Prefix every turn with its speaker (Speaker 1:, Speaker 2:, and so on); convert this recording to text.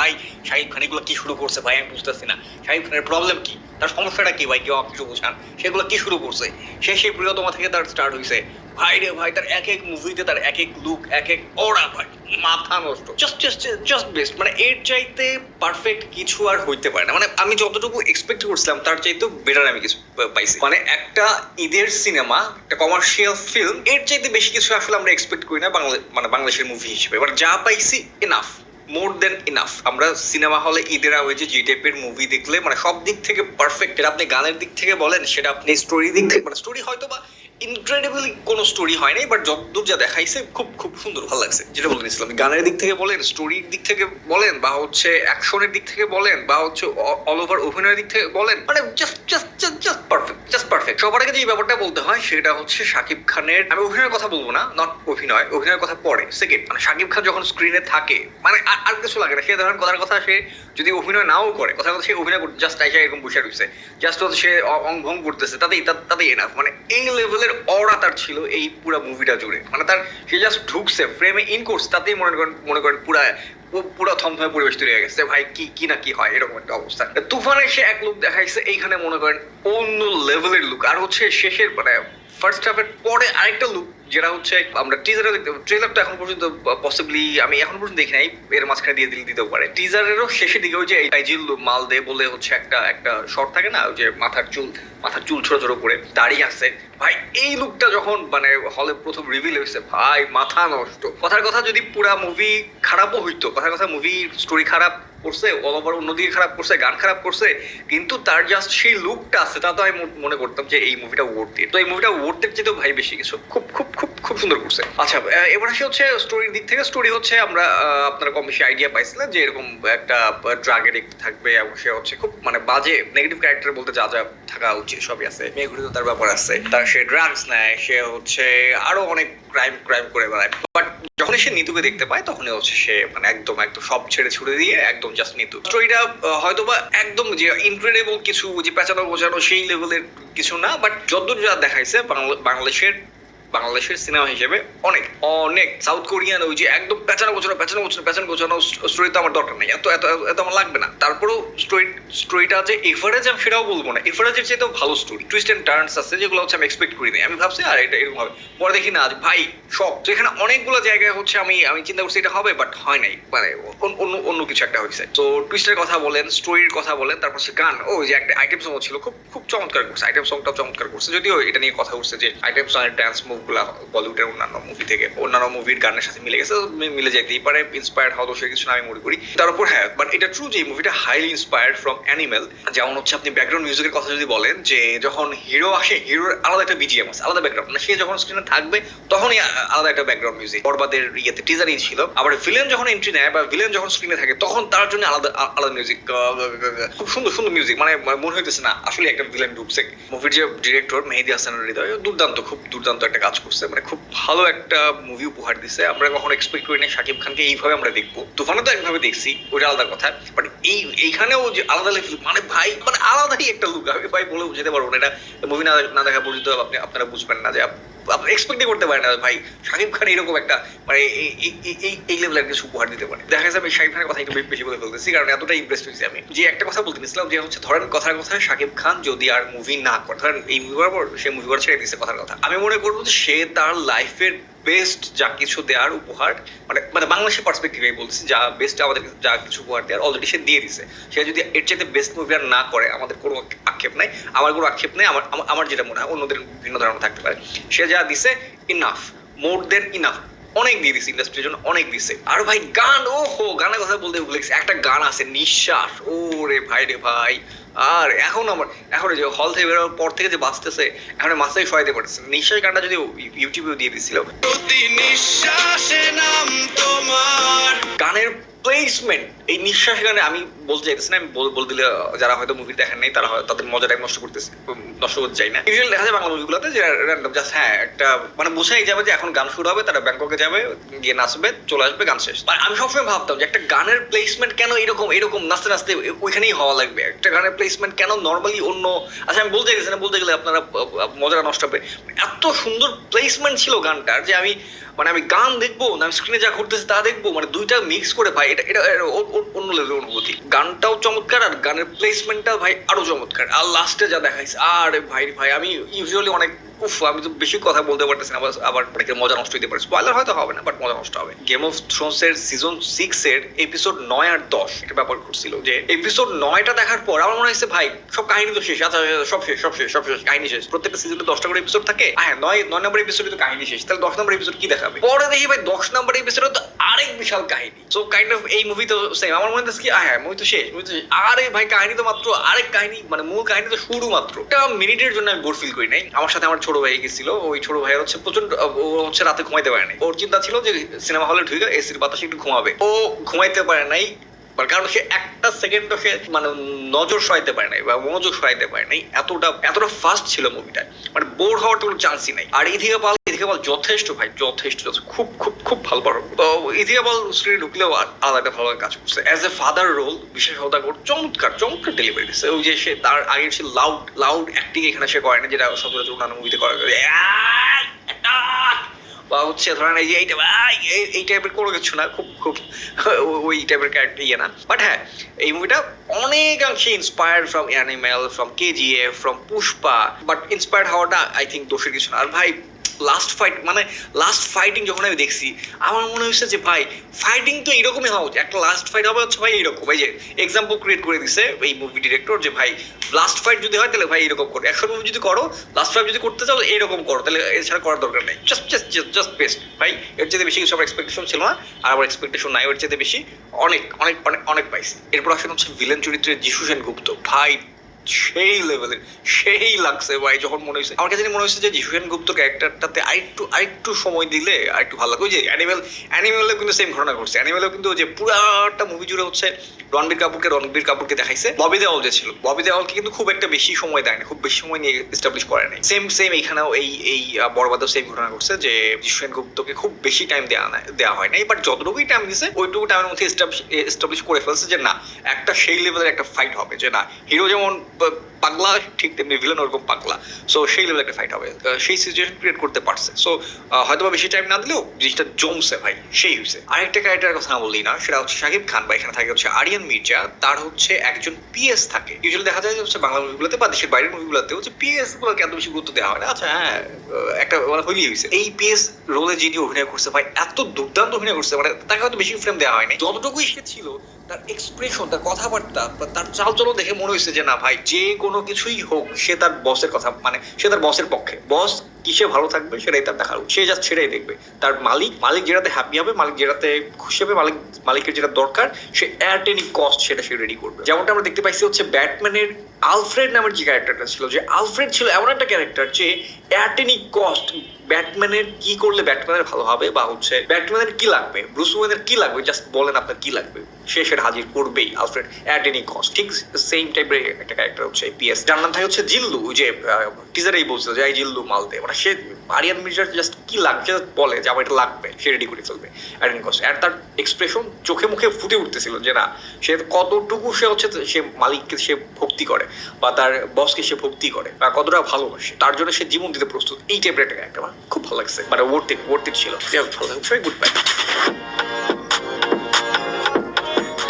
Speaker 1: ভাই শাকিব খান এগুলো কি শুরু করছে ভাই, আমি বুঝতেছি না শাকিব খানের প্রবলেম কি, তার সমস্যাটা কি ভাই, কেউ কিছু বোঝান, সেগুলো কি শুরু করছে। সে সেই প্রিয়তমা থেকে তার স্টার্ট হয়েছে, ভাই রে ভাই তার এক এক মুভিতে তার এক এক লুক, এক এক ওরা ভাই মাথা নষ্ট, জাস্ট বেস্ট। মানে এর চাইতে পারফেক্ট কিছু আর হইতে পারে না। মানে আমি যতটুকু এক্সপেক্ট করছিলাম তার চাইতেও বেটার আমি কিছু পাইছি। মানে একটা ঈদের সিনেমা, একটা কমার্শিয়াল ফিল্ম, এর চাইতে বেশি কিছু আসলে আমরা এক্সপেক্ট করি না বাংলাদেশের মুভি হিসেবে। এবার যা পাইছি এনাফ, মোর দেন ইনাফ। আমরা সিনেমা হলে ঈদের আওয়াজে যে টাইপের মুভি দেখলে মানে সব দিক থেকে পারফেক্ট, এটা আপনি গানের দিক থেকে বলেন, সেটা আপনি স্টোরির দিক থেকে, মানে স্টোরি হয়তো বা ইনক্রেডিবলি কোনো স্টোরি হয় নাই, বাট যতদূর যা দেখাইছে খুব খুব সুন্দর, ভালো লাগছে। যেটা বলে নিয়েছিলাম, গানের দিক থেকে বলেন, স্টোরির দিক থেকে বলেন, বা হচ্ছে অ্যাকশনের দিক থেকে বলেন, বা হচ্ছে অল ওভার অভিনয়ের দিক থেকে বলেন, মানে জাস্ট পারফেক্ট। সবার আগে যে ব্যাপারটা বলতে হয় সেটা হচ্ছে শাকিব খানের, আমি অভিনয়ের কথা বলবো না, নট অভিনয়ের কথা পরে, সেকেন্ড। মানে শাকিব খান যখন স্ক্রিনে থাকে মানে আর কিছু লাগে না। সে ধরেন কথার কথা, সে যদি অভিনয় নাও করে, কথার কথা সে অভিনয় করতে জাস্ট আইসা এরকম বসে রয়েছে, জাস্ট সে অঙ্গভঙ্গ করতেছে, তাতেই এনাফ। মানে এই লেভেলের অরা তার ছিল এই পুরো মুভিটা জুড়ে। মানে তার সে জাস্ট ঢুকছে, ফ্রেমে ইন করছে, তাতেই মনে করেন পুরো থমথমে পরিবেশ তৈরি হয়ে গেছে, ভাই কি না কি হয় এরকম একটা অবস্থা। তুফানের সে এক লুক দেখাইছে, এইখানে মনে করেন অন্য লেভেলের লুক। আর হচ্ছে শেষের মানে ফার্স্ট হাফের পরে আরেকটা লুক, যেটা হচ্ছে আমরা টিজারে দেখতে, ট্রেলারটা এখন পর্যন্ত পসিবলি আমি এখন পর্যন্ত দেখি নাই, এর মাঝখানে দিতেও পারে। টিজারেরও শেষের দিকে ওই যে আইজিল মাল দে বলে হচ্ছে একটা শর্ট থাকে না, ওই যে মাথার চুল ছোট ছোট করে দাঁড়িয়ে আছে, ভাই এই লুকটা যখন মানে হলে প্রথম রিভিল হয়েছে, ভাই মাথা নষ্ট। কথার কথা যদি পুরা মুভি খারাপও হইতো, কথার কথা মুভির স্টোরি খারাপ করছে, অল ওভার অন্যদিকে খারাপ করছে, গান খারাপ করছে, কিন্তু তার জাস্ট সেই লুকটা আছে, তা তো আমি মনে করতাম যে এই মুভিটা ওয়ার্থ ইট। তো এই মুভিটা ওয়ার্থ ইট যেহেতু ভাই বেশি কিছু খুব খুব খুব খুব সুন্দর করছে। আচ্ছা, এবার আসে হচ্ছে স্টোরির দিক থেকে। স্টোরি হচ্ছে আমরা আপনারা কম বেশি আইডিয়া পাইছিলেন যে এরকম একটা ড্রাগ এডিক্ট থাকবে, এবং সে হচ্ছে খুব মানে বাজে নেগেটিভ ক্যারেক্টার বলতে যা যা থাকা উচিত সবই আছে। মেয়েগুলিতে তার ব্যাপার আছে, তার সে ড্রাগস নেয়, সে হচ্ছে আরো অনেক ক্রাইম করে বেড়ায়। বাট যখন সে নিতুকে দেখতে পায় তখনই হচ্ছে সে মানে একদম সব ছেড়ে ছুড়ে দিয়ে একদম জাস্ট নিতু। স্টোরিটা হয়তো বা একদম যে ইনক্রেডিবল কিছু, যে পেঁচানো বোঝানো সেই লেভেলের কিছু না, বাট যতদূর যা দেখাইছে বাংলাদেশের সিনেমা হিসেবে অনেক সাউথ কোরিয়ান ওই যে একদম পেঁচানো গোছানো স্টোরি তো আমার দরকার নেই, এত আমার লাগবে না। তারপরেও স্টোরিটা যে এভারেজ আমি সেটাও বলবো না, এভারেজের চেয়ে তো ভালো স্টোরি, টুইস্ট এন্ড টার্নস আছে যেগুলো হচ্ছে আমি এক্সপেক্ট করি নাই। আমি ভাবছি আর এটা এরকম হবে, পরে দেখি না ভাই শক। তো এখানে অনেকগুলো জায়গায় হচ্ছে আমি চিন্তা করছি এটা হবে, বাট হয় নাই, মানে অন্য কিছু একটা হয়েছে। তো টুইস্টের কথা বলেন, স্টোরির কথা বলেন, তারপর সে গান, ওই যে একটা আইটেম সং ছিল খুব চমৎকার করছে, আইটেম সংটাও চমৎকার করছে। যদিও এটা নিয়ে কথা উঠছে যে আইটেম সং এর ডান্স মুভ গুলা বলিউডের অন্যান্য মুভি থেকে অন্যান্য মুভির গানের সাথে মিলে গেছে, মিলে যেতেই পারে, ইন্সপায়ার্ড হওয়া দোষের কিছু না আমি মনে করি। তার উপর হ্যাঁ, বাট এটা ট্রু যে এই মুভিটা হাইলি ইন্সপায়ার্ড ফ্রম অ্যানিমেল। যেমন হচ্ছে আপনি ব্যাকগ্রাউন্ড মিউজিকের কথা যদি বলেন, যে যখন হিরো আসে, হিরোর আলাদা একটা বিজিএম আছে, আলাদা ব্যাকগ্রাউন্ড, মানে সে যখন স্ক্রিনে থাকবে তখনই আলাদা একটা ব্যাকগ্রাউন্ড মিউজিক। বরবাদের ইয়েতে টিজারই ছিল। আবার ভিলেন যখন এন্ট্রি নেয় বা ভিলেন যখন স্ক্রিনে থাকে তখন তার জন্য আলাদা মিউজিক, খুব সুন্দর মিউজিক। মানে মনে হইতেছে না আসলে একটা ভিলেন ঢুকছে। মুভির যে ডিরেক্টর মেহেদী হাসানের হৃদয় খুব দুর্দান্ত একটা কাজ করছে, মানে খুব ভালো একটা মুভি উপহার দিছে। আমরা কখনো এক্সপেক্ট করি না শাকিব খানকে এইভাবে আমরা দেখবো। তুফানে তো একভাবে দেখছি, ওইটা আলাদা কথা, বাট এইখানেও যে আলাদা লেভেল, মানে ভাই মানে আলাদাই একটা লুক। আমি ভাই বলে বুঝতে পারবো না, এটা মুভি না দেখা পর্যন্ত আপনারা বুঝবেন না, যে আপনি এক্সপেক্টই করতে পারেন না ভাই শাকিব খান এরকম একটা মানে এই লেভেলের কিছু উপহার দিতে পারে। দেখা যাচ্ছে আমি শাকিব খানের কথা একটু বেশি বলে ফেলতেছি, কারণ এতটাই ইমপ্রেসড হয়েছি আমি। যে একটা কথা বলতে নিছিলাম, যে হচ্ছে ধরেন কথার কথা শাকিব খান যদি আর মুভি না করে, ধরেন এই মুভি করার পর সে মুভি করা ছেড়ে দিচ্ছে, কথার কথা আমি মনে করবো যে সে তার লাইফের বেস্ট যা কিছু দেওয়ার উপহার, মানে বাংলাদেশের পার্সপেক্টিভে বলছি, যা বেস্ট আমাদের যা কিছু উপহার দেওয়ার অলরেডি সে দিয়ে দিছে। সে যদি এর চাইতে বেস্ট মুভি আর না করে আমাদের কোনো আক্ষেপ নাই, আমার কোনো আক্ষেপ নেই। আমার যেটা মনে হয়, অন্যদের ভিন্ন ধারণা থাকতে পারে, সে যা দিছে ইনাফ, মোর দেন ইনাফ, অনেক দিয়ে দিছে, ইন্ডাস্ট্রির জন্য অনেক দিছে। আর ভাই গান, গানের কথা বলতে ভুলে গেছি, একটা গান আছে নিঃশ্বাস, ও রে ভাই। আর এখন যে হল থেকে বেরোর পর থেকে যে বাঁচতেছে, এখন মাথায় সহায়তে পারতেছে। নিঃশ্বাস গানটা যদি ইউটিউবেও দিয়ে দিচ্ছিল, গানের প্লেসমেন্ট, এই নিঃশ্বাস গানে আমি বলতে চাইতেছি না, আমি বলে দিলে যারা হয়তো মুভি দেখেন নাই তারা হয়তো তাদের মজাটা নষ্ট করতে চাই না। ইউজুয়ালি দেখা যায় বাংলা মুভিগুলোতে যে র্যান্ডম জাস্ট হ্যাঁ একটা মানে বোঝাই যাবে যে এখন গান শুরু হবে, তারা ব্যাংককে যাবে, গিয়ে নাচবে, চলে আসবে, গান শেষ। আমি সবসময় ভাবতাম যে একটা গানের প্লেসমেন্ট কেন এরকম নাচতে ওইখানেই হওয়া লাগবে, একটা গানের প্লেসমেন্ট কেন নর্মালি অন্য, আচ্ছা আমি বলতে গেলে আপনারা মজাটা নষ্ট হবে। এত সুন্দর প্লেসমেন্ট ছিল গানটার যে আমি গান দেখবো না, আমি স্ক্রিনে যা ঘুরতেছে তা দেখবো, মানে দুইটা মিক্স করে ভাই এটা অন্য লেভেলের অনুভূতি। গানটাও চমৎকার আর গানের প্লেসমেন্টটা ভাই আরো চমৎকার। আর লাস্টে যা দেখাইছে আরে ভাই আমি ইউজুয়ালি অনেক আমি তো বেশি কথা বলতে পারতেছি না, আবার অনেকের মজা নষ্ট হতে পারে, স্পয়লার হয়তো হবে না বাট মজা নষ্ট হবে। গেম অফ থ্রোনস এর সিজন 6 এর এপিসোড 9 আর 10 এটা ব্যাপার করছিল যে এপিসোড 9টা দেখার পর আমার মনে হয়েছে ভাই সব কাহিনী তো শেষ, আচ্ছা সব শেষ কাহিনী শেষ। প্রত্যেকটা সিজনে 10টা করে এপিসোড থাকে, হ্যাঁ 9 নম্বর এপিসোডে তো কাহিনী শেষ, তাহলে 10 নম্বর এপিসোড কি দেখাবে? পরে দেখি ভাই 10 নম্বর এপিসোডে তো আরেক বিশাল কাহিনী। সো কাইন্ড অফ এই মুভি তো সেম, আমার মনে হচ্ছে কি হ্যাঁ মুভি তো শেষ। আরে ভাই কাহিনী তো মাত্র আরেক কাহিনী, মানে মূল কাহিনী তো শুরু মাত্র। একটা মিনিটের জন্য আমি বোর ফিল করি নাই। আমার সাথে আমার ছোট ভাই গেছিল, ওই ছোট ভাই হচ্ছে প্রচন্ড, ও হচ্ছে রাতে ঘুমাইতে পারে নাই। ওর চিন্তা ছিল যে সিনেমা হলে ঢুকে এসির বাতাসে একটু ঘুমাবে, ও ঘুমাইতে পারে নাই কারণ সে একটা সেকেন্ডও সে মানে নজর সরাইতে পারে নাই বা মনোযোগ সরাইতে পারে নাই, এতটা ফাস্ট ছিল মুভিটা, মানে বোর হওয়ার কোনো চান্সই নাই। আর ইথিকা পাল যথেষ্ট ভাই, যথেষ্ট খুব খুব খুব ভালো পারো। তো ইথিকা পাল স্ক্রিনে ঢুকলেও আলাদা একটা ভালো কাজ করছে। অ্যাজ এ ফাদার রোল বিশেষ চমৎকার ডেলিভারি দিচ্ছে। ওই যে সে তার আগের সে লাউড অ্যাক্টিং এখানে সে করে না, যেটা সচরাচর অন্যান্য মুভিতে করা যায়, বা হচ্ছে ধরেন এই যে এই টাইপের কোনো কিছু না, খুব ওই টাইপের ক্যারেক্টার ইয়ে না। বাট হ্যাঁ এই মুভিটা অনেকাংশে inspired from animal, from KGF, from Pushpa. But inspired হওয়াটা আই থিঙ্ক দোষের কিছু না। আর ভাই লাস্ট ফাইটিং যখন আমি দেখছি আমার মনে হয়েছে যে ভাই ফাইটিং তো এরকমই হওয়া উচিত। একটা লাস্ট ফাইট হবে হচ্ছে ভাই এইরকম, এই যে এক্সাম্পল ক্রিয়েট করে দিছে এই মুভি ডিরেক্টর যে ভাই লাস্ট ফাইট যদি হয় তাহলে ভাই এরকম করো, অ্যাকশন মুভি যদি করো লাস্ট ফাইট যদি করতে চাও এরকম করো, তাহলে এছাড়া করার দরকার নেই। জাস্ট বেস্ট ভাই। এর চেয়ে বেশি কিছু আমার এক্সপেকটেশন ছিল না, আর আমার এক্সপেকটেশন নাই এর চেয়ে বেশি। অনেক পাইছি। এরপর আসলে হচ্ছে ভিলেন চরিত্রে যিশু সেনগুপ্ত, ভাই সেই লেভেলের, সেই লাগছে ভাই। যখন মনে হয়েছে আমার কাছে মনে হয়েছে যে যিশু সেনগুপ্ত ক্যারেক্টারটাতে আরেকটু সময় দিলে আরেকটু ভালো লাগে। ওই যে অ্যানিমেলেও কিন্তু সেম ঘটনা ঘটছে। অ্যানিমেলেও কিন্তু যে পুরাটা মুভি জুড়ে হচ্ছে রণবীর কাপুরকে দেখাইছে। ববি দেওয়াল যে ছিল, ববি দেওয়ালকে কিন্তু খুব একটা বেশি সময় দেয় না, খুব বেশি সময় নিয়ে এস্টাবলিশ করে নাই। সেম এইখানেও এই বরবাদেও সেম ঘটনা ঘটছে যে যিশু সেনগুপ্তকে খুব বেশি টাইম দেওয়া হয় নাই, বাট যতটুকুই টাইম দিছে ওইটুকু টাইমের মধ্যে এস্টাবলিশ করে ফেলছে যে না একটা সেই লেভেলের একটা ফাইট হবে, যে না হিরো যেমন পাগলা ঠিক তেমনি ভিলেন ওরকম পাগলা। সো সেই লেভেলের একটা ফাইট হবে, সেই সিচুয়েশন ক্রিয়েট করতে পারছে। সো হয়তো বেশি টাইম না দিলেও জিনিসটা জমছে ভাই, সেই হয়েছে। আরেকটা ক্যারেক্টারের কথা না বললেই না, সেটা হচ্ছে শাকিব খান বা এখানে থাকে হচ্ছে আরিয়ান মির্জা। তার হচ্ছে একজন পিএস থাকে। ইউজুয়ালি দেখা যায় যে হচ্ছে বাংলা মুভিগুলোতে বা দেশের বাইরের মুভিগুলোতে হচ্ছে পিএস গুলোকে এত বেশি গুরুত্ব দেওয়া হয় না। আচ্ছা হ্যাঁ একটা মানে হইলেই হয়েছে। এই পিএস রোলে যিনি অভিনয় করছে ভাই এত দুর্দান্ত অভিনয় করছে, মানে তাকে হয়তো বেশি ফ্রেম দেওয়া হয়নি, যতটুকুই সে ছিল তার এক্সপ্রেশন, তার কথাবার্তা, তার চালচলন দেখে মনে হয়েছে যে না ভাই যে কোনো কিছুই হোক সে তার বসের কথা, মানে সে তার বসের পক্ষে। বস কিসে ভালো থাকবে সেটাই তার দেখার, সে জাস্ট সেটাই দেখবে। তার মালিক যেটাতে হ্যাপি হবে, মালিক যেটাতে খুশি হবে, মালিকের যেটা দরকার সে অ্যাট এনি কস্ট সেটা সে রেডি করবে। যেমনটা আমরা দেখতে পাইছি হচ্ছে ব্যাটম্যানের আলফ্রেড নামের যে ক্যারেক্টারটা ছিল, যে আলফ্রেড ছিল এমন একটা ক্যারেক্টার যে অ্যাট এনি কস্ট ব্যাটম্যানের কি করলে ব্যাটম্যানের ভালো হবে, বা হচ্ছে ব্যাটম্যানের কি লাগবে, ব্রুস ওয়েনের কি লাগবে, জাস্ট বলেন আপনার কি লাগবে, সে সেটা হাজির করবেই আলফ্রেড অ্যাট এনি কস্ট। ঠিক সেম টাইপের একটা ক্যারেক্টার হচ্ছে পিএস, যার নাম থাকে হচ্ছে জিল্লু। যে টিজারেই বলছিল যে এই জিল্লু মালদে, মানে সে আরিয়ান মির্জার জাস্ট কি লাগবে জাস্ট বলে যে আমার এটা লাগবে, সে রেডি করে ফেলবে অ্যাট এনি কস্ট। আর তার এক্সপ্রেশন চোখে মুখে ফুটে উঠতেছিল যে না সে কতটুকু সে হচ্ছে সে মালিককে সে ভক্তি করে বা তার বসকে সে ভক্তি করে বা কতটা ভালোবাসে, তার জন্য সে জীবন দিতে প্রস্তুত। এই টাইপের একটা ক্যারেক্টার আমার খুব ভালো লাগছে, মানে ওয়ার্থ ইট ছিল। ভালো লাগছে, গুড বাই।